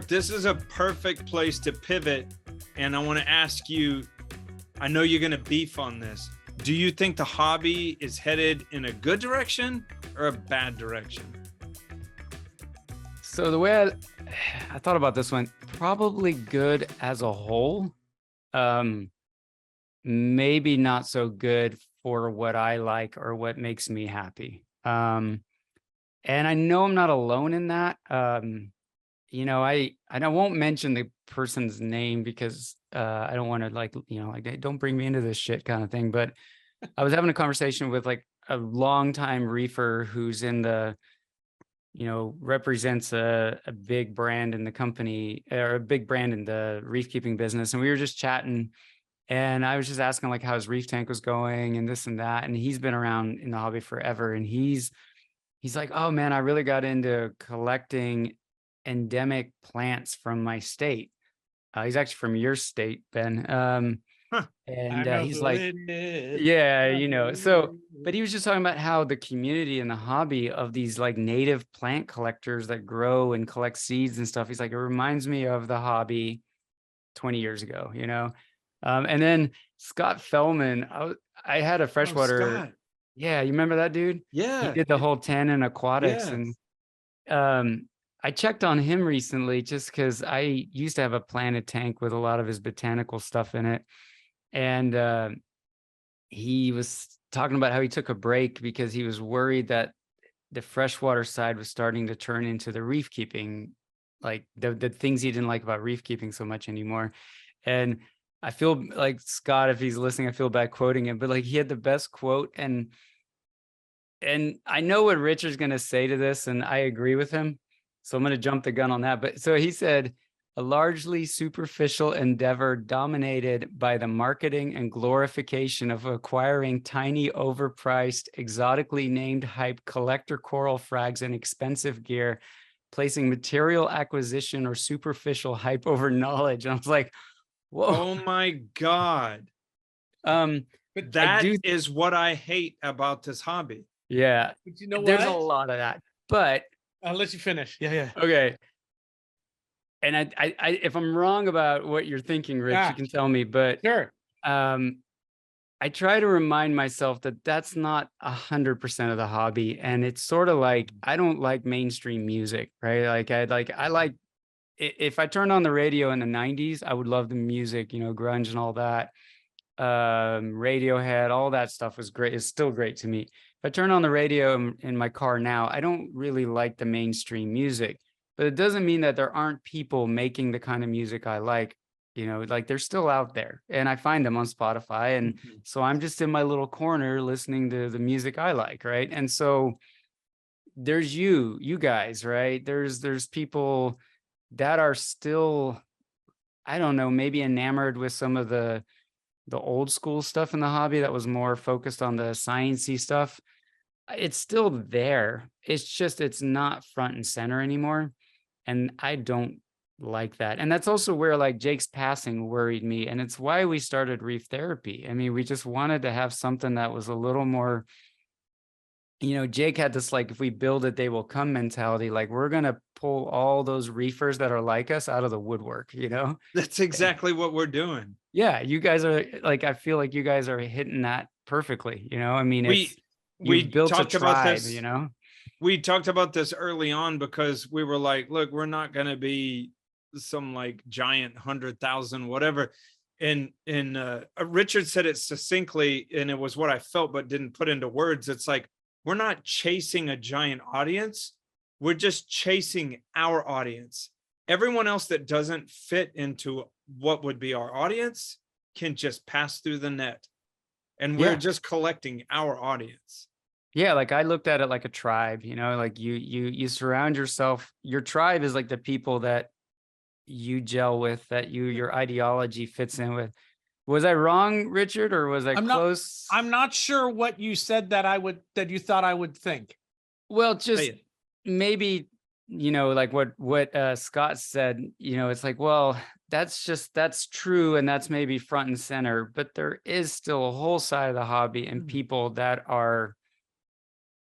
this is a perfect place to pivot. And I want to ask you, I know you're going to beef on this. Do you think the hobby is headed in a good direction or a bad direction? So the way I thought about this one, probably good as a whole. Maybe not so good for what I like or what makes me happy. And I know I'm not alone in that. You know, I won't mention the person's name because I don't want to like don't bring me into this shit kind of thing. But I was having a conversation with like a longtime reefer who's in the, represents a big brand in the company or a big brand in the reef keeping business. And we were just chatting and I was just asking like how his reef tank was going and this and that. And he's been around in the hobby forever. And he's like, oh man, I really got into collecting endemic plants from my state. He's actually from your state, Ben. And he's like, yeah, so, but he was just talking about how the community and the hobby of these like native plant collectors that grow and collect seeds and stuff. He's like, it reminds me of the hobby 20 years ago, and then Scott Fellman, I had a freshwater. Scott. Yeah. You remember that dude? Yeah. He did the whole tannin aquatics. Yes. And I checked on him recently just because I used to have a planted tank with a lot of his botanical stuff in it. And he was talking about how he took a break because he was worried that the freshwater side was starting to turn into the reef keeping, like the things he didn't like about reef keeping so much anymore. And I feel like Scott, if he's listening, I feel bad quoting him, but like he had the best quote. And I know what Richard's going to say to this, and I agree with him. So I'm going to jump the gun on that. But so he said, a largely superficial endeavor dominated by the marketing and glorification of acquiring tiny, overpriced, exotically named hype collector coral frags and expensive gear, placing material acquisition or superficial hype over knowledge. And I was like, whoa. Oh my God. But that is what I hate about this hobby. Yeah. But you know there's what? a lot of that. But I'll let you finish. Yeah. Okay. And I if I'm wrong about what you're thinking, Rich, you can tell me. But sure. I try to remind myself that that's not 100% of the hobby, and it's sort of like I don't like mainstream music, right? I like if I turned on the radio in the 90s, I would love the music, grunge and all that. Radiohead, all that stuff was great. It's still great to me. If I turn on the radio in my car now, I don't really like the mainstream music. But it doesn't mean that there aren't people making the kind of music I like, like they're still out there and I find them on Spotify. And so I'm just in my little corner listening to the music I like. Right. And so there's you guys, right? There's people that are still, I don't know, maybe enamored with some of the old school stuff in the hobby that was more focused on the sciencey stuff. It's still there. It's just, it's not front and center anymore. And I don't like that. And that's also where like Jake's passing worried me. And it's why we started Reef Therapy. I mean, we just wanted to have something that was a little more, Jake had this, like, if we build it, they will come mentality. Like we're going to pull all those reefers that are like us out of the woodwork, That's exactly what we're doing. Yeah. You guys are like, I feel like you guys are hitting that perfectly. I mean, we built a tribe, about this, we talked about this early on because we were like, look, we're not going to be some like giant 100,000, whatever. And Richard said it succinctly, and it was what I felt, but didn't put into words. It's like, we're not chasing a giant audience. We're just chasing our audience. Everyone else that doesn't fit into what would be our audience can just pass through the net. And we're just collecting our audience. Yeah, like I looked at it like a tribe, like you surround yourself. Your tribe is like the people that you gel with, that your ideology fits in with. Was I wrong, Richard, or was I close? I'm not sure what you said that you thought I would think. Well, just maybe, like what Scott said, it's like, well, that's true. And that's maybe front and center, but there is still a whole side of the hobby and people that are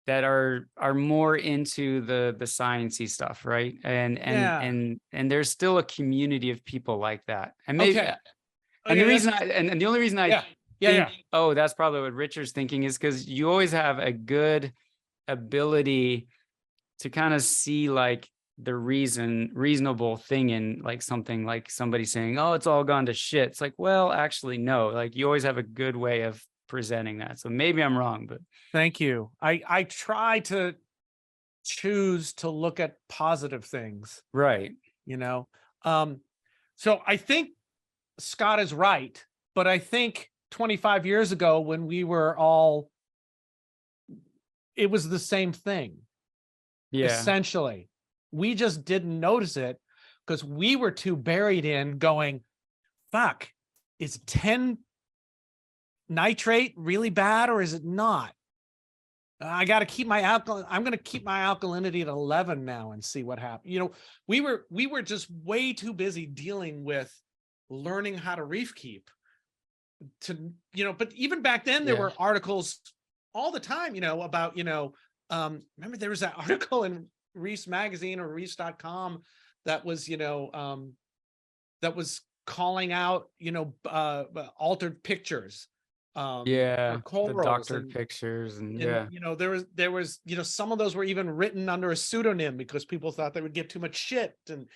that are more into the sciencey stuff, right? Yeah. And there's still a community of people like that. And maybe Okay. and the Okay, reason that's- and the only reason I yeah. think, oh, that's probably what Richard's thinking, is because you always have a good ability to kind of see like the reasonable thing in like something like somebody saying, oh, it's all gone to shit. It's like, well, actually, no, like you always have a good way of presenting that. So maybe I'm wrong, but Thank you. I try to choose to look at positive things, right. you know. So I think Scott is right, but I think 25 years ago when we were all, it was the same thing. Yeah. Essentially, we just didn't notice it because we were too buried in going, fuck, is 10 nitrate really bad or is it not? I got to keep my alkaline. I'm going to keep my alkalinity at 11 now and see what happens. You know, we were just way too busy dealing with learning how to reef keep to, you know, but even back then there were articles all the time, you know, about, you know, remember there was that article in Reefs magazine or reefs.com that was, you know, that was calling out, you know, altered pictures. The corals doctor and, pictures and you know, there was, you know, some of those were even written under a pseudonym because people thought they would get too much shit. And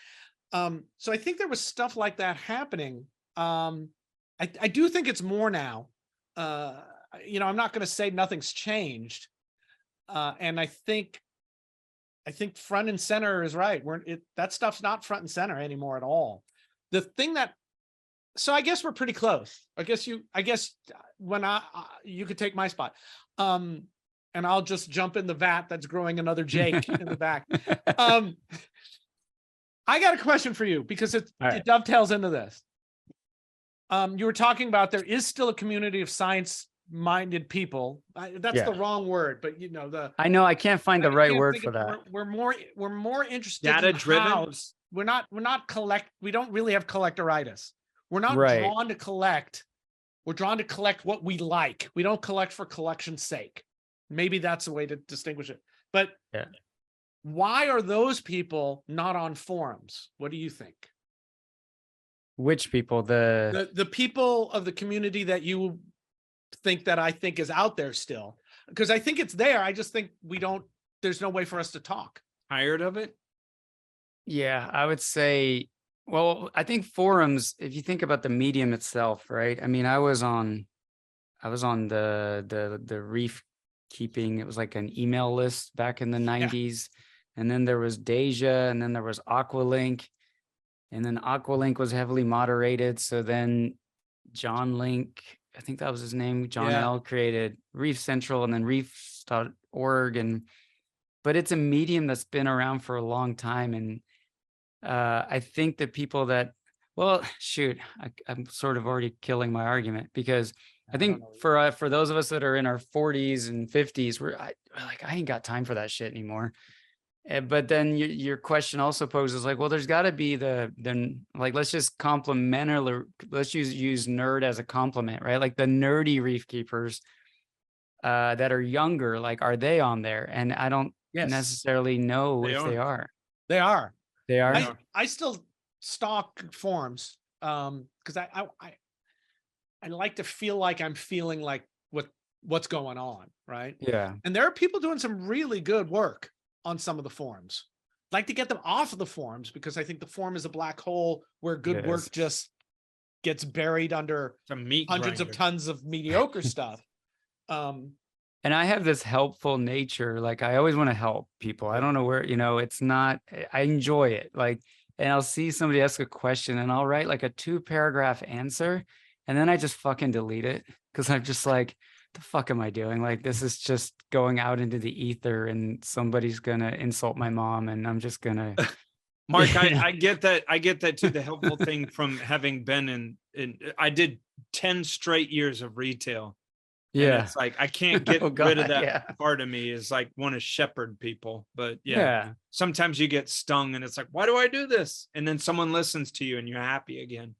so I think there was stuff like that happening. I do think it's more now. You know, I'm not going to say nothing's changed. And I think front and center is right. That stuff's not front and center anymore at all. The thing that, so I guess we're pretty close. I guess when you could take my spot. And I'll just jump in the vat that's growing another Jake in the back. I got a question for you because it dovetails into this. You were talking about there is still a community of science-minded people. That's the wrong word, but you know I know I can't find the right word for that. We're more interested data in driven. hows. We don't really have collectoritis. We're not Right. drawn to collect. We're drawn to collect what we like. We don't collect for collection's sake. Maybe that's a way to distinguish it. But why are those people not on forums? What do you think? Which people? The people of the community that you think that I think is out there still, because I think it's there. I just think there's no way for us to talk. Tired of it? Yeah, I would say, well, I think forums, if you think about the medium itself, right? I mean, I was on the reef keeping, it was like an email list back in the 90s. And then there was Deja, and then there was Aqualink. And then Aqualink was heavily moderated. So then John Link, I think that was his name, John L, created Reef Central and then reefs.org. But it's a medium that's been around for a long time. And I think that people that, well, shoot, I'm sort of already killing my argument, because I think for those of us that are in our 40s and 50s, I ain't got time for that shit anymore. But then your question also poses like, well, there's got to be like, let's just let's use nerd as a compliment, right? Like the nerdy reef keepers that are younger, like, are they on there? And I don't necessarily know if they are. They are. They are. I still stalk forums because I like to feel like I'm feeling like what's going on, right? Yeah. And there are people doing some really good work on some of the forums. I'd like to get them off of the forums because I think the forum is a black hole where good work just gets buried under hundreds of tons of mediocre stuff. And I have this helpful nature. Like, I always want to help people. I don't know where, it's not, I enjoy it. Like, and I'll see somebody ask a question and I'll write like a 2-paragraph answer. And then I just fucking delete it. Cause I'm just like, the fuck am I doing? Like, this is just going out into the ether and somebody's going to insult my mom. And I'm just going to. Mark, I get that. I get that too. The helpful thing from having been I did 10 straight years of retail. Yeah. And it's like, I can't get rid of that part of me, is like want to shepherd people. But sometimes you get stung and it's like, why do I do this? And then someone listens to you and you're happy again.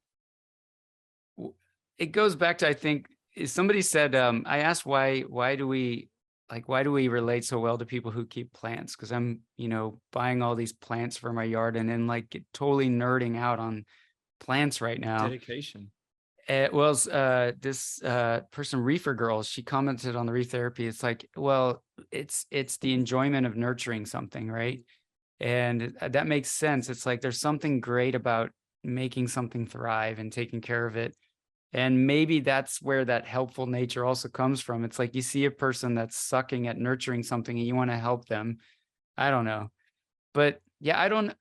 It goes back to, I think somebody said, I asked why do we like, why do we relate so well to people who keep plants? Because I'm, buying all these plants for my yard and then like totally nerding out on plants right now. Dedication. This person, Reefer Girls, she commented on the reef therapy. It's like, well, it's the enjoyment of nurturing something, right? And that makes sense. It's like there's something great about making something thrive and taking care of it. And maybe that's where that helpful nature also comes from. It's like you see a person that's sucking at nurturing something and you want to help them. I don't know. But yeah, I don't,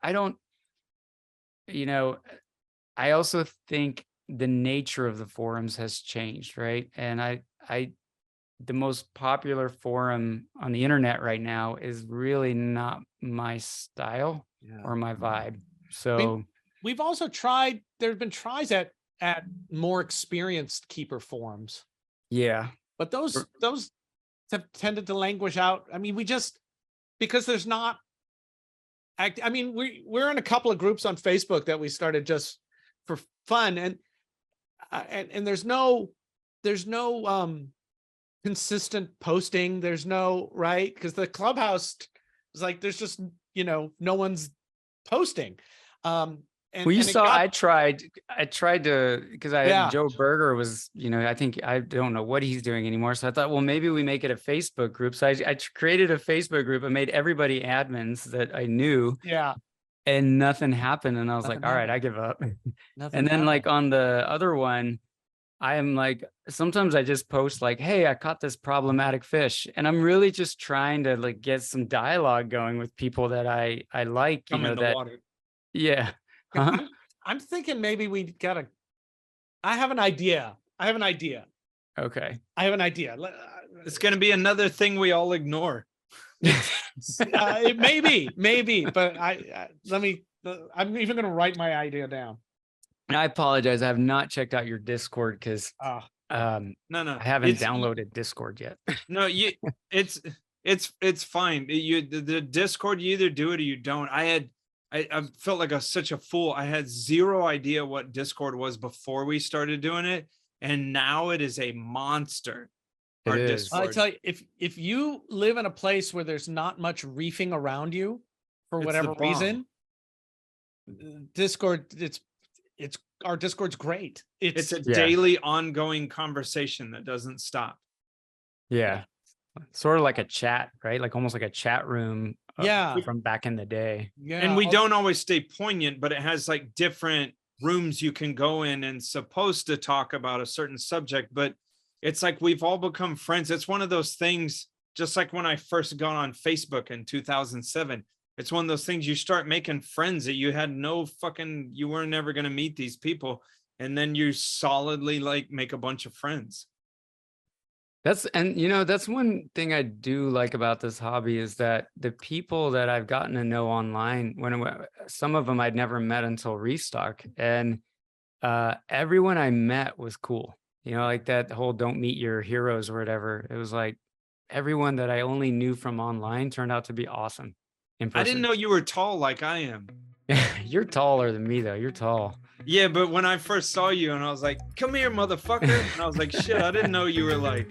I also think the nature of the forums has changed, right? And the most popular forum on the internet right now is really not my style or my vibe. So we've also tried, there's been tries at more experienced keeper forums. Yeah. But those have tended to languish out. I mean, because there's not, I mean, we're in a couple of groups on Facebook that we started just for fun, and there's no consistent posting. There's no, right? Because the clubhouse is like, there's just, no one's posting. I tried to, because Joe Berger was, I think, I don't know what he's doing anymore. So I thought, well, maybe we make it a Facebook group. So I created a Facebook group and made everybody admins that I knew. Yeah. And nothing happened. And I was like, all right, I give up. And then like on the other one, I am like, sometimes I just post like, hey, I caught this problematic fish. And I'm really just trying to like get some dialogue going with people that I like, Water. Yeah. Huh? I'm thinking maybe I have an idea. Okay. I have an idea. It's going to be another thing we all ignore. It maybe, but I'm even going to write my idea down. And I apologize. I have not checked out your Discord because No, I haven't downloaded Discord yet. No, it's fine. The Discord, you either do it or you don't. I felt like such a fool. I had zero idea what Discord was before we started doing it, and now it is a monster. It is. I tell you, if you live in a place where there's not much reefing around you for whatever reason, Discord, our Discord's great. It's a daily ongoing conversation that doesn't stop. Yeah. Sort of like a chat, right? Like almost like a chat room. From back in the day. Yeah. And we don't always stay poignant, but it has like different rooms you can go in and supposed to talk about a certain subject, but it's like we've all become friends. It's one of those things, just like when I first got on Facebook in 2007. It's one of those things you start making friends that you had you weren't never going to meet these people. And then you solidly like make a bunch of friends. That's one thing I do like about this hobby is that the people that I've gotten to know online, some of them I'd never met until Restock, and everyone I met was cool. Like that whole don't meet your heroes or whatever. It was like everyone that I only knew from online turned out to be awesome. I didn't know you were tall like I am. You're taller than me though. You're tall. Yeah, but when I first saw you and I was like, come here, motherfucker. And I was like, shit, I didn't know you were like,